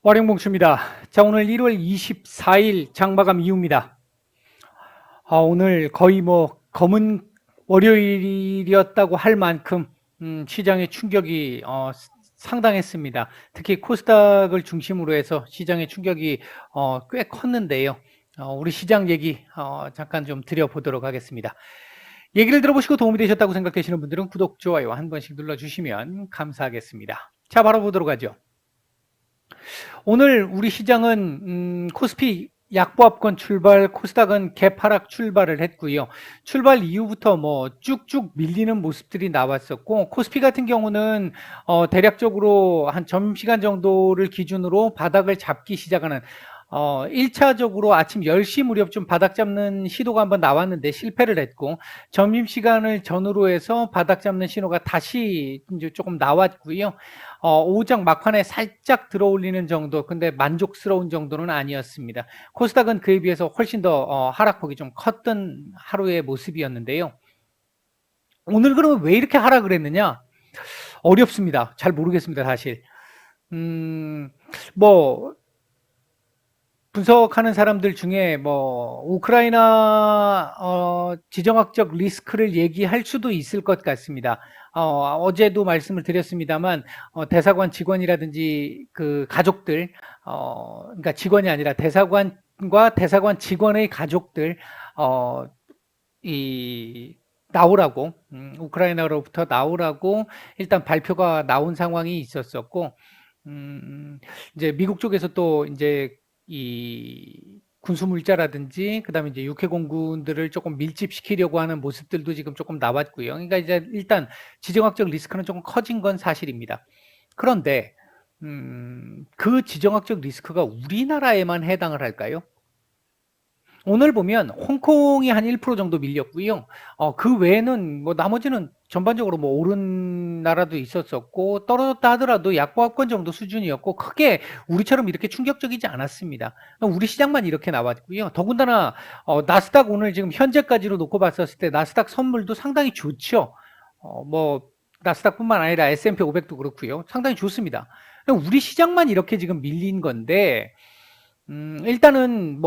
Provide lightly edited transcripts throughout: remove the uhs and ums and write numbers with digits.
월영봉수입니다. 자, 오늘 1월 24일 장마감 이후입니다. 오늘 거의 검은 월요일이었다고 할 만큼 시장의 충격이 상당했습니다. 특히 코스닥을 중심으로 해서 시장의 충격이 꽤 컸는데요. 우리 시장 얘기 잠깐 좀 드려보도록 하겠습니다. 얘기를 들어보시고 도움이 되셨다고 생각되시는 분들은 구독, 좋아요 한 번씩 눌러주시면 감사하겠습니다. 자, 바로 보도록 하죠. 오늘 우리 시장은 코스피 약보합권 출발, 코스닥은 개파락 출발을 했고요. 출발 이후부터 쭉쭉 밀리는 모습들이 나왔었고, 코스피 같은 경우는 대략적으로 한 점심시간 정도를 기준으로 바닥을 잡기 시작하는 1차적으로 아침 10시 무렵 좀 바닥 잡는 시도가 한번 나왔는데 실패를 했고, 점심시간을 전후로 해서 바닥 잡는 신호가 다시 이제 조금 나왔고요. 오후장 막판에 살짝 들어올리는 정도, 근데 만족스러운 정도는 아니었습니다. 코스닥은 그에 비해서 훨씬 더 하락폭이 좀 컸던 하루의 모습이었는데요. 오늘 그러면 왜 이렇게 하락을 했느냐? 어렵습니다. 잘 모르겠습니다, 사실. 분석하는 사람들 중에 우크라이나 지정학적 리스크를 얘기할 수도 있을 것 같습니다. 어제도 말씀을 드렸습니다만 대사관 직원이라든지 그 가족들, 그러니까 직원이 아니라 대사관과 대사관 직원의 가족들 나오라고 우크라이나로부터 나오라고 일단 발표가 나온 상황이 있었었고, 이제 미국 쪽에서 또 이제 이 군수 물자라든지 그다음에 이제 육해 공군들을 조금 밀집시키려고 하는 모습들도 지금 조금 나왔고요. 그러니까 이제 일단 지정학적 리스크는 조금 커진 건 사실입니다. 그런데 그 지정학적 리스크가 우리나라에만 해당을 할까요? 오늘 보면 홍콩이 한 1% 정도 밀렸고요. 그 외에는 나머지는 전반적으로 오른 나라도 있었었고, 떨어졌다 하더라도 약보합권 정도 수준이었고, 크게 우리처럼 이렇게 충격적이지 않았습니다. 우리 시장만 이렇게 나왔고요. 더군다나 나스닥 오늘 지금 현재까지로 놓고 봤었을 때 나스닥 선물도 상당히 좋죠. 나스닥뿐만 아니라 S&P 500도 그렇고요. 상당히 좋습니다. 우리 시장만 이렇게 지금 밀린 건데, 일단은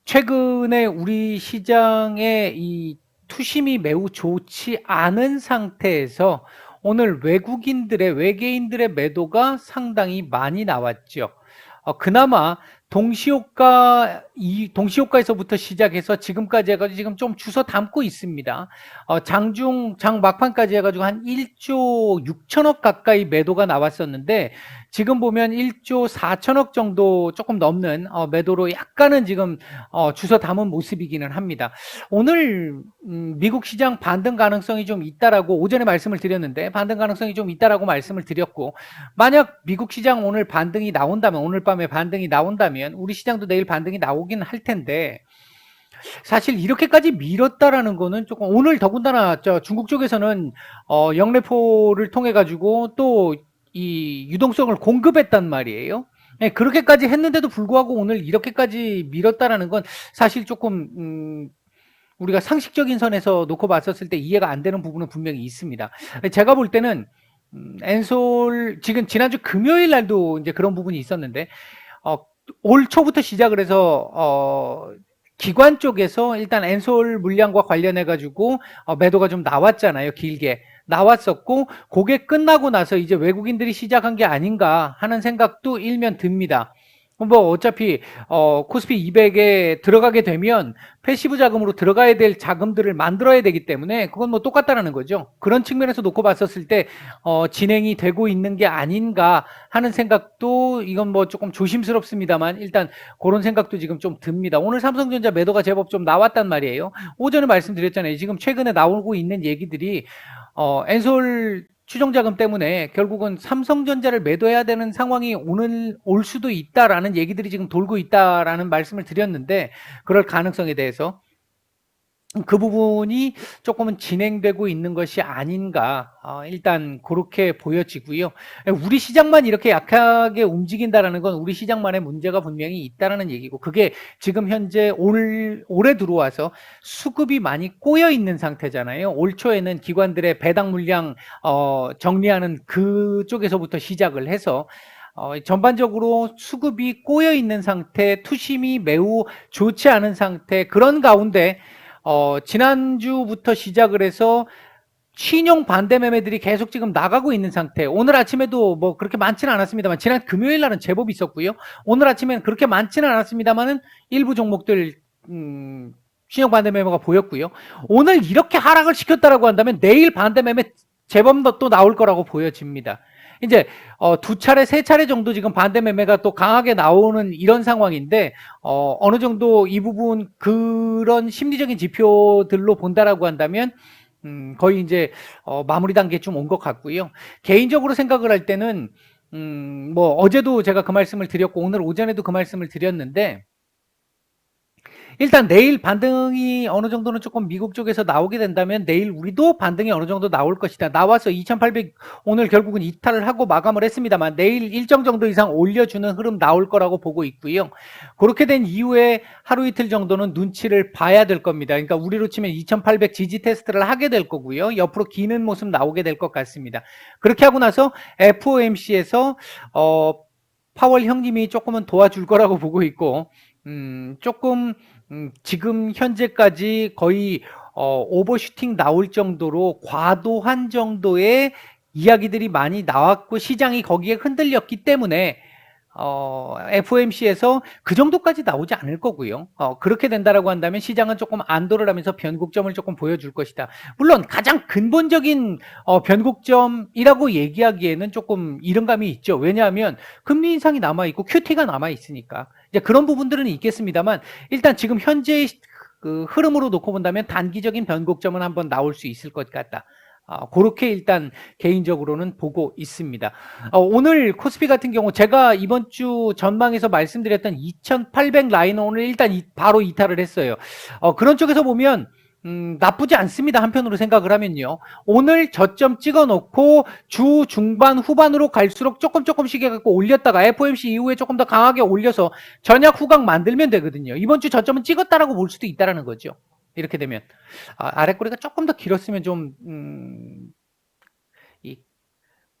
최근에 우리 시장의 이 투심이 매우 좋지 않은 상태에서 오늘 외계인들의 매도가 상당히 많이 나왔죠. 그나마 동시효과에서부터 시작해서 지금까지 해가지고 지금 좀 주워 담고 있습니다. 장 막판까지 해가지고 한 1조 6천억 가까이 매도가 나왔었는데, 지금 보면 1조 4천억 정도 조금 넘는 매도로 약간은 지금 주워 담은 모습이기는 합니다. 오늘 미국 시장 반등 가능성이 좀 있다라고 오전에 말씀을 드렸는데, 반등 가능성이 좀 있다라고 말씀을 드렸고, 만약 미국 시장 오늘 반등이 나온다면, 오늘 밤에 반등이 나온다면 우리 시장도 내일 반등이 나오긴 할 텐데, 사실 이렇게까지 밀었다라는 거는 조금, 오늘 더군다나 중국 쪽에서는 영래포를 통해 가지고 또 이 유동성을 공급했단 말이에요. 네, 그렇게까지 했는데도 불구하고 오늘 이렇게까지 밀었다라는 건 사실 조금 우리가 상식적인 선에서 놓고 봤었을 때 이해가 안 되는 부분은 분명히 있습니다. 제가 볼 때는 엔솔 지금 지난주 금요일 날도 이제 그런 부분이 있었는데, 올 초부터 시작을 해서 기관 쪽에서 일단 엔솔 물량과 관련해 가지고 매도가 좀 나왔잖아요. 길게 나왔었고, 그게 끝나고 나서 이제 외국인들이 시작한 게 아닌가 하는 생각도 일면 듭니다. 어차피 코스피 200에 들어가게 되면 패시브 자금으로 들어가야 될 자금들을 만들어야 되기 때문에 그건 똑같다라는 거죠. 그런 측면에서 놓고 봤었을 때 진행이 되고 있는 게 아닌가 하는 생각도, 이건 조금 조심스럽습니다만 일단 그런 생각도 지금 좀 듭니다. 오늘 삼성전자 매도가 제법 좀 나왔단 말이에요. 오전에 말씀드렸잖아요. 지금 최근에 나오고 있는 얘기들이 엔솔 추정자금 때문에 결국은 삼성전자를 매도해야 되는 상황이 올 수도 있다라는 얘기들이 지금 돌고 있다라는 말씀을 드렸는데, 그럴 가능성에 대해서 그 부분이 조금은 진행되고 있는 것이 아닌가, 일단 그렇게 보여지고요. 우리 시장만 이렇게 약하게 움직인다라는 건 우리 시장만의 문제가 분명히 있다라는 얘기고, 그게 지금 현재 올해 들어와서 수급이 많이 꼬여 있는 상태잖아요. 올 초에는 기관들의 배당 물량 정리하는 그쪽에서부터 시작을 해서 전반적으로 수급이 꼬여 있는 상태, 투심이 매우 좋지 않은 상태, 그런 가운데 지난주부터 시작을 해서 신용 반대 매매들이 계속 지금 나가고 있는 상태. 오늘 아침에도 뭐 그렇게 많지는 않았습니다만, 지난 금요일 날은 제법 있었고요. 오늘 아침에는 그렇게 많지는 않았습니다만은 일부 종목들 신용 반대 매매가 보였고요. 오늘 이렇게 하락을 시켰다라고 한다면 내일 반대 매매 제법 더 또 나올 거라고 보여집니다. 이제 두 차례, 세 차례 정도 지금 반대 매매가 또 강하게 나오는 이런 상황인데, 어느 정도 이 부분 그런 심리적인 지표들로 본다라고 한다면 거의 이제 마무리 단계에 좀 온 것 같고요. 개인적으로 생각을 할 때는 뭐 어제도 제가 그 말씀을 드렸고 오늘 오전에도 그 말씀을 드렸는데, 일단 내일 반등이 어느 정도는 조금 미국 쪽에서 나오게 된다면 내일 우리도 반등이 어느 정도 나올 것이다. 나와서 2800 오늘 결국은 이탈을 하고 마감을 했습니다만 내일 일정 정도 이상 올려주는 흐름 나올 거라고 보고 있고요. 그렇게 된 이후에 하루 이틀 정도는 눈치를 봐야 될 겁니다. 그러니까 우리로 치면 2800 지지 테스트를 하게 될 거고요. 옆으로 기는 모습 나오게 될 것 같습니다. 그렇게 하고 나서 FOMC에서 파월 형님이 조금은 도와줄 거라고 보고 있고, 조금 지금 현재까지 거의 오버슈팅 나올 정도로 과도한 정도의 이야기들이 많이 나왔고 시장이 거기에 흔들렸기 때문에 FOMC에서 그 정도까지 나오지 않을 거고요. 그렇게 된다라고 한다면 시장은 조금 안도를 하면서 변곡점을 조금 보여줄 것이다. 물론 가장 근본적인 변곡점이라고 얘기하기에는 조금 이른감이 있죠. 왜냐하면 금리 인상이 남아있고 QT가 남아있으니까. 이제 그런 부분들은 있겠습니다만 일단 지금 현재의 그 흐름으로 놓고 본다면 단기적인 변곡점은 한번 나올 수 있을 것 같다. 그렇게 일단 개인적으로는 보고 있습니다. 오늘 코스피 같은 경우 제가 이번 주 전망에서 말씀드렸던 2800 라인은 오늘 일단 바로 이탈을 했어요. 그런 쪽에서 보면 나쁘지 않습니다. 한편으로 생각을 하면요. 오늘 저점 찍어놓고 주 중반 후반으로 갈수록 조금씩 해갖고 올렸다가 FOMC 이후에 조금 더 강하게 올려서 전약 후각 만들면 되거든요. 이번 주 저점은 찍었다라고 볼 수도 있다라는 거죠. 이렇게 되면 아랫꼬리가 조금 더 길었으면 좀 이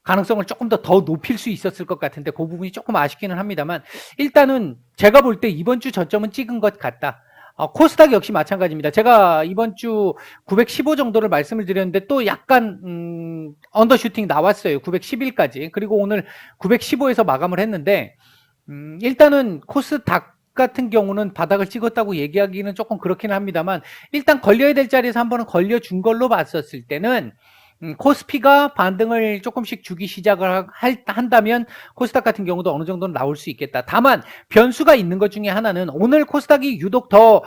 가능성을 조금 더 높일 수 있었을 것 같은데 그 부분이 조금 아쉽기는 합니다만 일단은 제가 볼 때 이번 주 저점은 찍은 것 같다. 코스닥 역시 마찬가지입니다. 제가 이번 주 915 정도를 말씀을 드렸는데 또 약간 언더슈팅 나왔어요. 911까지. 그리고 오늘 915에서 마감을 했는데 일단은 코스닥 같은 경우는 바닥을 찍었다고 얘기하기는 조금 그렇긴 합니다만 일단 걸려야 될 자리에서 한 번은 걸려준 걸로 봤었을 때는 코스피가 반등을 조금씩 주기 시작을 한다면 코스닥 같은 경우도 어느 정도는 나올 수 있겠다. 다만 변수가 있는 것 중에 하나는 오늘 코스닥이 유독 더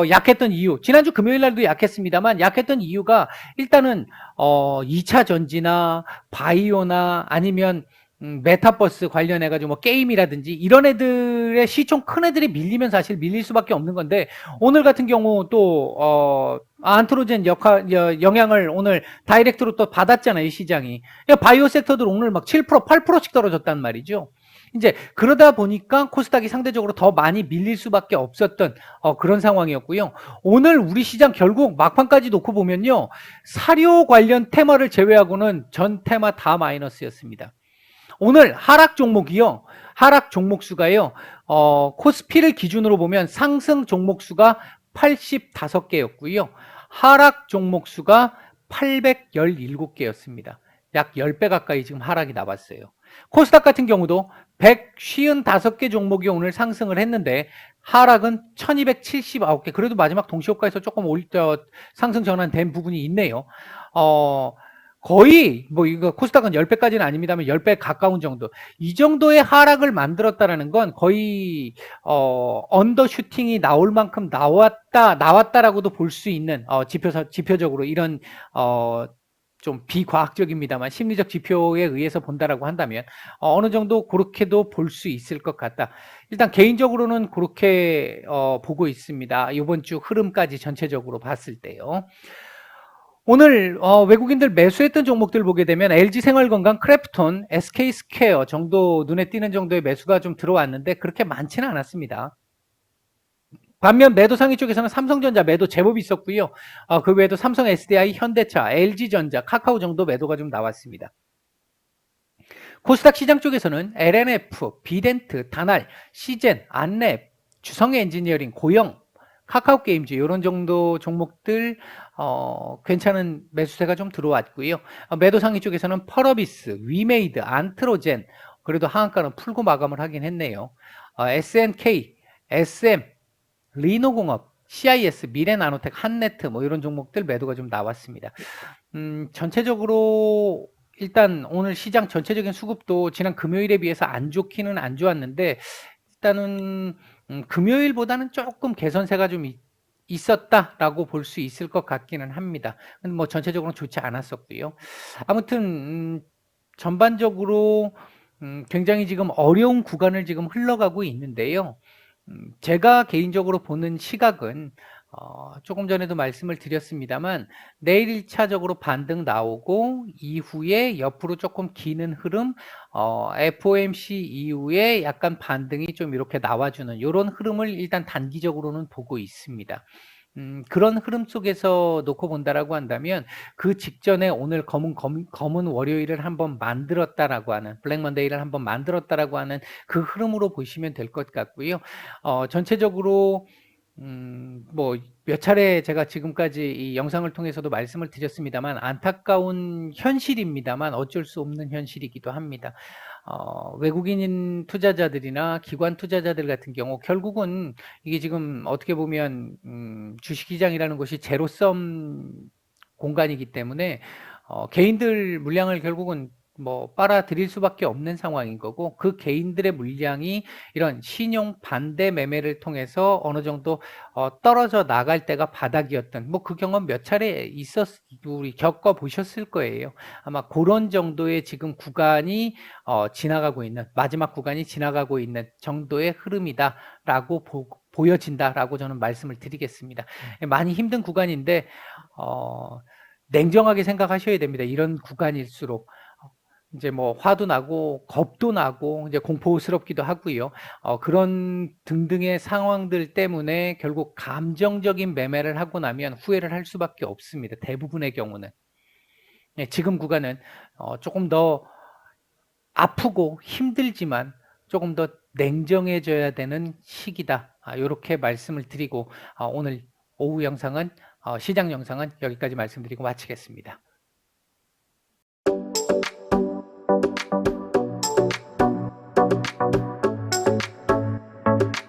약했던 이유, 지난주 금요일 날도 약했습니다만 약했던 이유가 일단은 2차 전지나 바이오나 아니면 메타버스 관련해가지고 뭐 게임이라든지 이런 애들의 시총 큰 애들이 밀리면 사실 밀릴 수밖에 없는 건데 오늘 같은 경우 또 안트로젠 영향을 오늘 다이렉트로 또 받았잖아요, 시장이. 바이오 섹터들 오늘 막 7%, 8%씩 떨어졌단 말이죠. 이제 그러다 보니까 코스닥이 상대적으로 더 많이 밀릴 수밖에 없었던 그런 상황이었고요. 오늘 우리 시장 결국 막판까지 놓고 보면요. 사료 관련 테마를 제외하고는 전 테마 다 마이너스였습니다. 오늘 하락 종목이요. 하락 종목 수가요. 코스피를 기준으로 보면 상승 종목 수가 85개였고요. 하락 종목 수가 817개였습니다. 약 10배 가까이 지금 하락이 나왔어요. 코스닥 같은 경우도 155개 종목이 오늘 상승을 했는데 하락은 1279개. 그래도 마지막 동시효과에서 조금 상승 전환된 부분이 있네요. 거의 뭐 이거 코스닥은 10배까지는 아닙니다만 10배 가까운 정도. 이 정도의 하락을 만들었다라는 건 거의 언더슈팅이 나올 만큼 나왔다라고도 볼 수 있는 지표적으로 이런 좀 비과학적입니다만 심리적 지표에 의해서 본다라고 한다면 어느 정도 그렇게도 볼 수 있을 것 같다. 일단 개인적으로는 그렇게 보고 있습니다. 이번 주 흐름까지 전체적으로 봤을 때요. 오늘 외국인들 매수했던 종목들 보게 되면 LG생활건강, 크래프톤, SK스퀘어 정도 눈에 띄는 정도의 매수가 좀 들어왔는데 그렇게 많지는 않았습니다. 반면 매도 상위 쪽에서는 삼성전자 매도 제법 있었고요. 그 외에도 삼성 SDI, 현대차, LG전자, 카카오 정도 매도가 좀 나왔습니다. 코스닥 시장 쪽에서는 LNF, 비덴트, 다날, 시젠, 안랩, 주성엔지니어링, 고영, 카카오게임즈 이런 정도 종목들 괜찮은 매수세가 좀 들어왔고요. 매도 상위 쪽에서는 펄어비스, 위메이드, 안트로젠 그래도 하한가는 풀고 마감을 하긴 했네요. SNK, SM, 리노공업, CIS, 미래나노텍, 한네트 뭐 이런 종목들 매도가 좀 나왔습니다. 전체적으로 일단 오늘 시장 전체적인 수급도 지난 금요일에 비해서 안 좋기는 안 좋았는데 일단은 금요일보다는 조금 개선세가 좀 있었다라고 볼 수 있을 것 같기는 합니다. 근데 뭐 전체적으로는 좋지 않았었고요. 아무튼 전반적으로 굉장히 지금 어려운 구간을 지금 흘러가고 있는데요. 제가 개인적으로 보는 시각은 조금 전에도 말씀을 드렸습니다만 내일 1차적으로 반등 나오고 이후에 옆으로 조금 기는 흐름 FOMC 이후에 약간 반등이 좀 이렇게 나와주는 이런 흐름을 일단 단기적으로는 보고 있습니다. 그런 흐름 속에서 놓고 본다라고 한다면 그 직전에 오늘 검은 월요일을 한번 만들었다라고 하는 블랙 먼데이를 한번 만들었다라고 하는 그 흐름으로 보시면 될 것 같고요. 전체적으로 뭐 몇 차례 제가 지금까지 이 영상을 통해서도 말씀을 드렸습니다만 안타까운 현실입니다만 어쩔 수 없는 현실이기도 합니다. 외국인 투자자들이나 기관 투자자들 같은 경우 결국은 이게 지금 어떻게 보면 주식시장이라는 것이 제로섬 공간이기 때문에 개인들 물량을 결국은 뭐 빨아들일 수밖에 없는 상황인 거고 그 개인들의 물량이 이런 신용 반대 매매를 통해서 어느 정도 떨어져 나갈 때가 바닥이었던 뭐 그 경험 몇 차례 우리 겪어 보셨을 거예요. 아마 그런 정도의 지금 구간이 지나가고 있는 마지막 구간이 지나가고 있는 정도의 흐름이다라고 보여진다라고 저는 말씀을 드리겠습니다. 많이 힘든 구간인데 냉정하게 생각하셔야 됩니다. 이런 구간일수록 이제 뭐 화도 나고 겁도 나고 이제 공포스럽기도 하고요. 그런 등등의 상황들 때문에 결국 감정적인 매매를 하고 나면 후회를 할 수밖에 없습니다. 대부분의 경우는. 지금 구간은 조금 더 아프고 힘들지만 조금 더 냉정해져야 되는 시기다. 이렇게 말씀을 드리고 오늘 오후 영상은 시장 영상은 여기까지 말씀드리고 마치겠습니다.